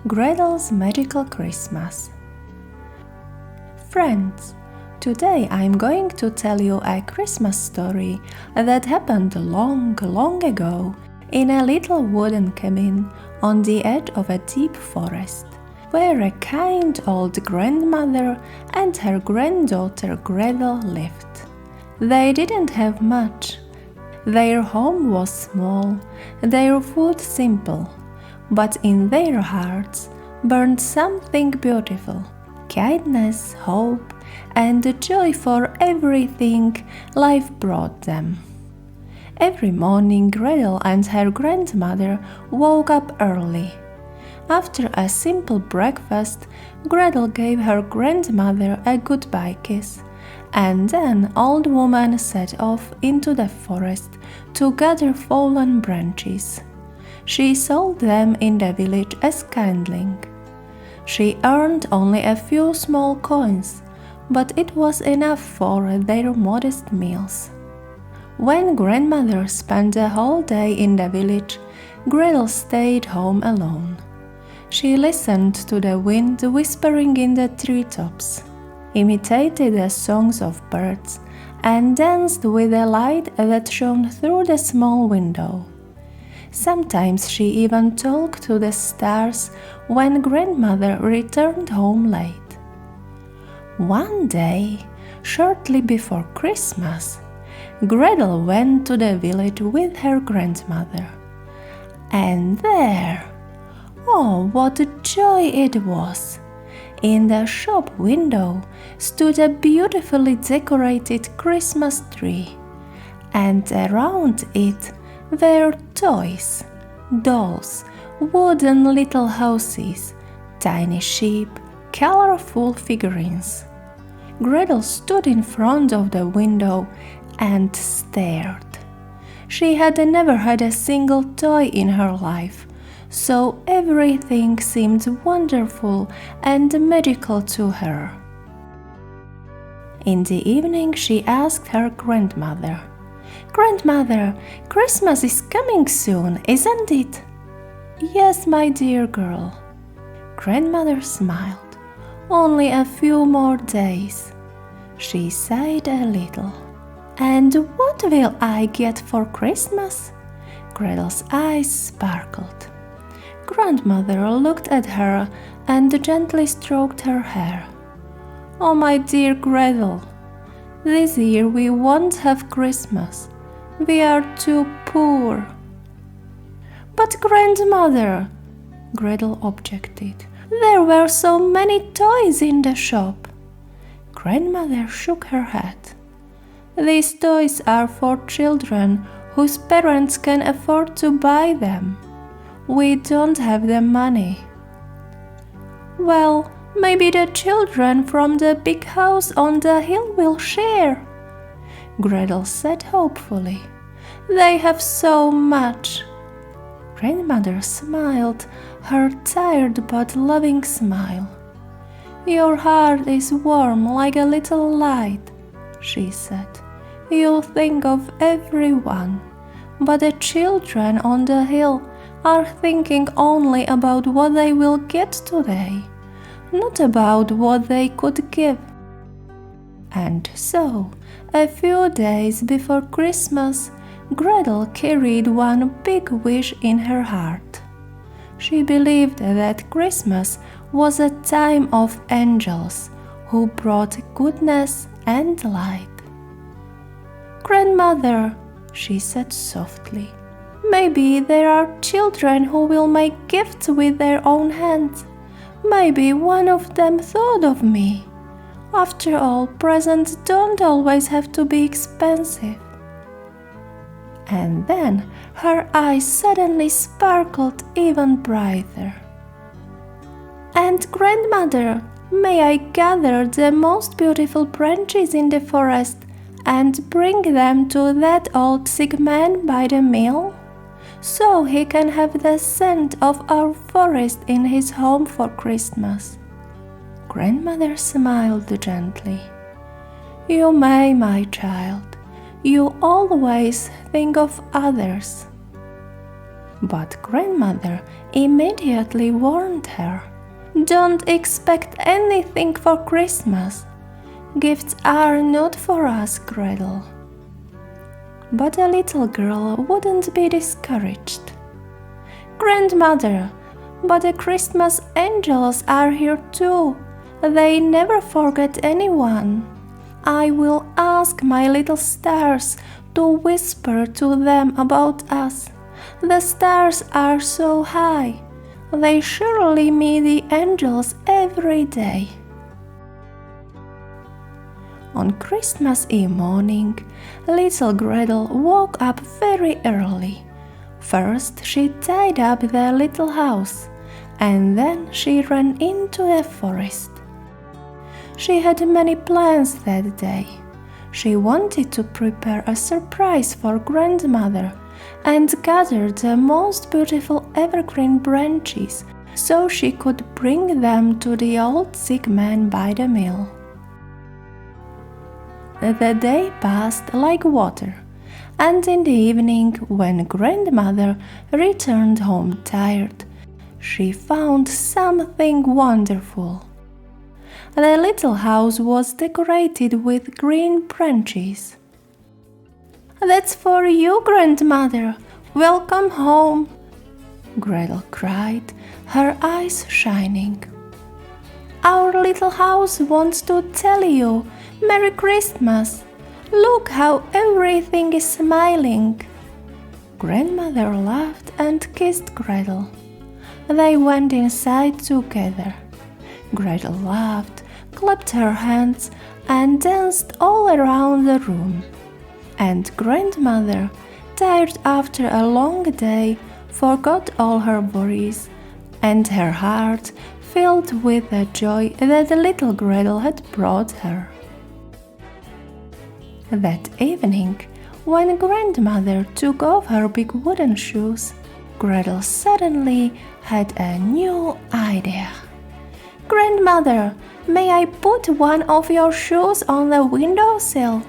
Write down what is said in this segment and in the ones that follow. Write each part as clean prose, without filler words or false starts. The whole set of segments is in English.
Gretel's Magical Christmas. Friends, today I'm going to tell you a Christmas story that happened long, long ago in a little wooden cabin on the edge of a deep forest, where a kind old grandmother and her granddaughter Gretel lived. They didn't have much. Their home was small, their food simple, but in their hearts burned something beautiful: kindness, hope, and the joy for everything life brought them. Every morning Gretel and her grandmother woke up early. After a simple breakfast, Gretel gave her grandmother a goodbye kiss, and then old woman set off into the forest to gather fallen branches. She sold them in the village as kindling. She earned only a few small coins, but it was enough for their modest meals. When grandmother spent the whole day in the village, Gretel stayed home alone. She listened to the wind whispering in the treetops, imitated the songs of birds, and danced with the light that shone through the small window. Sometimes she even talked to the stars when grandmother returned home late. One day, shortly before Christmas, Gretel went to the village with her grandmother. And there, oh, what a joy it was! In the shop window stood a beautifully decorated Christmas tree, and around it were toys, dolls, wooden little houses, tiny sheep, colorful figurines. Gretel stood in front of the window and stared. She had never had a single toy in her life, so everything seemed wonderful and magical to her. In the evening she asked her grandmother, "Grandmother, Christmas is coming soon, isn't it?" "Yes, my dear girl." Grandmother smiled. "Only a few more days." She sighed a little. "And what will I get for Christmas?" Gretel's eyes sparkled. Grandmother looked at her and gently stroked her hair. "Oh, my dear Gretel, this year we won't have Christmas. We are too poor." "But grandmother," Gretel objected, "there were so many toys in the shop." Grandmother shook her head. "These toys are for children whose parents can afford to buy them. We don't have the money." "Well, maybe the children from the big house on the hill will share," Gretel said hopefully. "They have so much." Grandmother smiled, her tired but loving smile. "Your heart is warm like a little light," she said. "You think of everyone, but the children on the hill are thinking only about what they will get today, not about what they could give." And so, a few days before Christmas, Gretel carried one big wish in her heart. She believed that Christmas was a time of angels who brought goodness and light. "Grandmother," she said softly, "maybe there are children who will make gifts with their own hands. Maybe one of them thought of me. After all, presents don't always have to be expensive." And then her eyes suddenly sparkled even brighter. "And grandmother, may I gather the most beautiful branches in the forest and bring them to that old sick man by the mill, so he can have the scent of our forest in his home for Christmas?" Grandmother smiled gently. "You may, my child. You always think of others." But grandmother immediately warned her, "Don't expect anything for Christmas. Gifts are not for us, Gretel." But the little girl wouldn't be discouraged. "Grandmother, but the Christmas angels are here too. They never forget anyone. I will ask my little stars to whisper to them about us. The stars are so high. They surely meet the angels every day." On Christmas Eve morning, little Gretel woke up very early. First she tidied up the little house, and then she ran into the forest. She had many plans that day. She wanted to prepare a surprise for grandmother and gathered the most beautiful evergreen branches so she could bring them to the old sick man by the mill. The day passed like water, and in the evening, when grandmother returned home tired, she found something wonderful. The little house was decorated with green branches. "That's for you, grandmother. Welcome home," Gretel cried, her eyes shining. "Our little house wants to tell you Merry Christmas. Look how everything is smiling." Grandmother laughed and kissed Gretel. They went inside together. Gretel laughed, clapped her hands, and danced all around the room. And grandmother, tired after a long day, forgot all her worries, and her heart filled with the joy that the little Gretel had brought her. That evening, when grandmother took off her big wooden shoes, Gretel suddenly had a new idea. "Grandmother, may I put one of your shoes on the windowsill?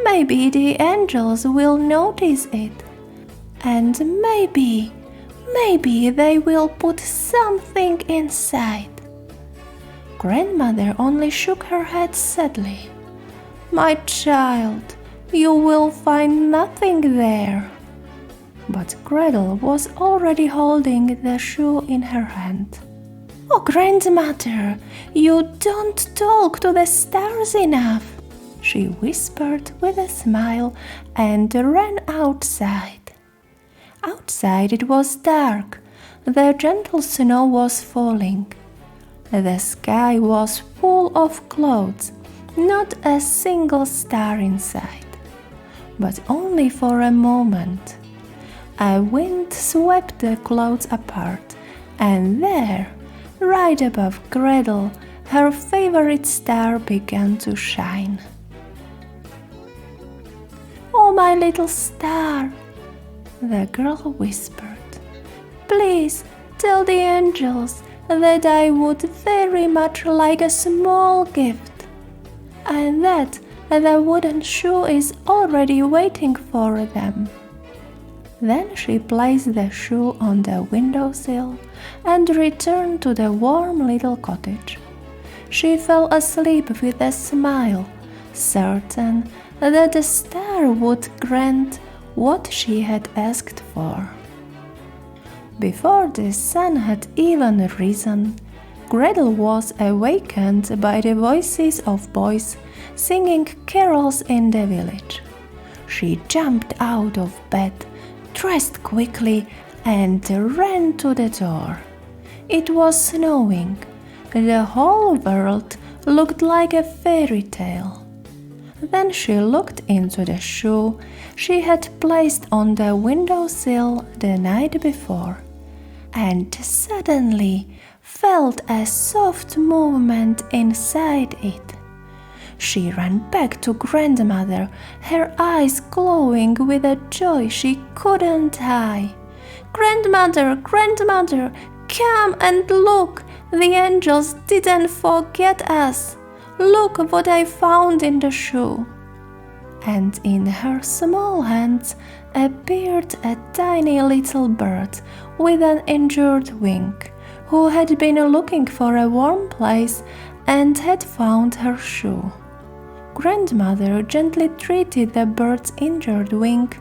Maybe the angels will notice it. And maybe they will put something inside." Grandmother only shook her head sadly. "My child, you will find nothing there." But Gretel was already holding the shoe in her hand. "Oh, grandmother, you don't talk to the stars enough," she whispered with a smile and ran outside. Outside it was dark. The gentle snow was falling. The sky was full of clouds, not a single star inside. But only for a moment. A wind swept the clouds apart, and there, right above Gretel, her favorite star began to shine. "Oh, my little star," the girl whispered, "please tell the angels that I would very much like a small gift, and that the wooden shoe is already waiting for them." Then she placed the shoe on the windowsill and returned to the warm little cottage. She fell asleep with a smile, certain that the star would grant what she had asked for. Before the sun had even risen, Gretel was awakened by the voices of boys singing carols in the village. She jumped out of bed, dressed quickly, and ran to the door. It was snowing. The whole world looked like a fairy tale. Then she looked into the shoe she had placed on the windowsill the night before, and suddenly felt a soft movement inside it. She ran back to grandmother, her eyes glowing with a joy she couldn't hide. "Grandmother, grandmother, come and look! The angels didn't forget us! Look what I found in the shoe!" and in her small hands appeared a tiny little bird with an injured wing, who had been looking for a warm place and had found her shoe. Grandmother gently treated the bird's injured wing,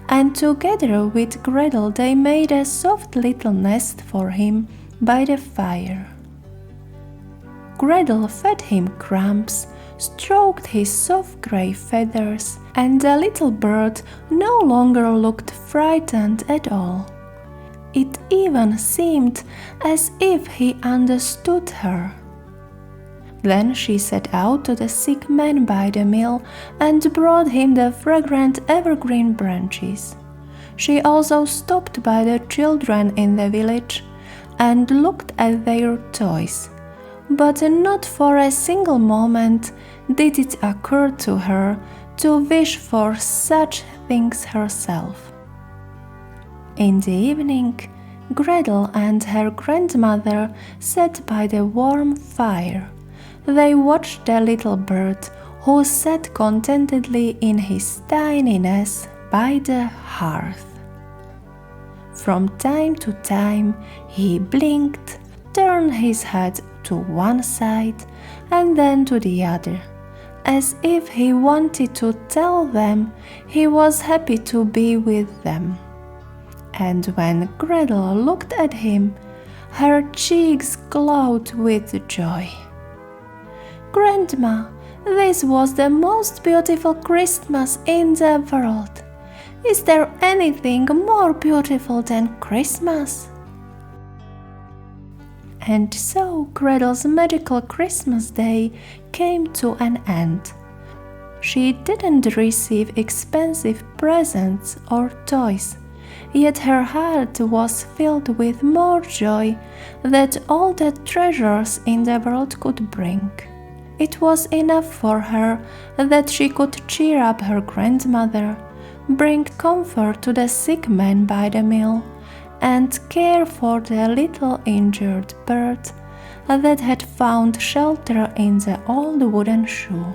and together with Gretel they made a soft little nest for him by the fire. Gretel fed him crumbs, stroked his soft grey feathers, and the little bird no longer looked frightened at all. It even seemed as if he understood her. Then she set out to the sick man by the mill and brought him the fragrant evergreen branches. She also stopped by the children in the village and looked at their toys, but not for a single moment did it occur to her to wish for such things herself. In the evening, Gretel and her grandmother sat by the warm fire. They watched the little bird, who sat contentedly in his tiny nest by the hearth. From time to time he blinked, turned his head to one side and then to the other, as if he wanted to tell them he was happy to be with them. And when Gretel looked at him, her cheeks glowed with joy. "Grandma, this was the most beautiful Christmas in the world. Is there anything more beautiful than Christmas?" And so Gretel's magical Christmas day came to an end. She didn't receive expensive presents or toys, yet her heart was filled with more joy than all the treasures in the world could bring. It was enough for her that she could cheer up her grandmother, bring comfort to the sick man by the mill, and care for the little injured bird that had found shelter in the old wooden shoe.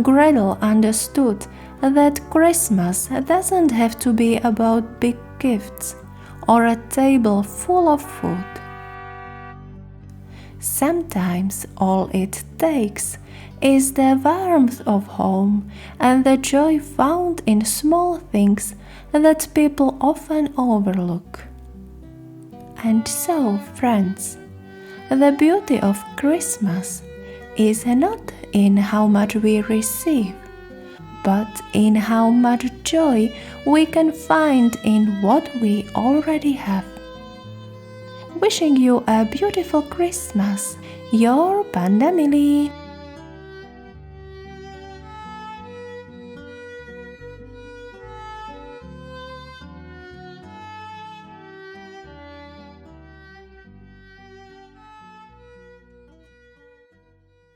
Gretel understood that Christmas doesn't have to be about big gifts or a table full of food. Sometimes all it takes is the warmth of home and the joy found in small things that people often overlook. And so, friends, the beauty of Christmas is not in how much we receive, but in how much joy we can find in what we already have. Wishing you a beautiful Christmas, your Panda Millie.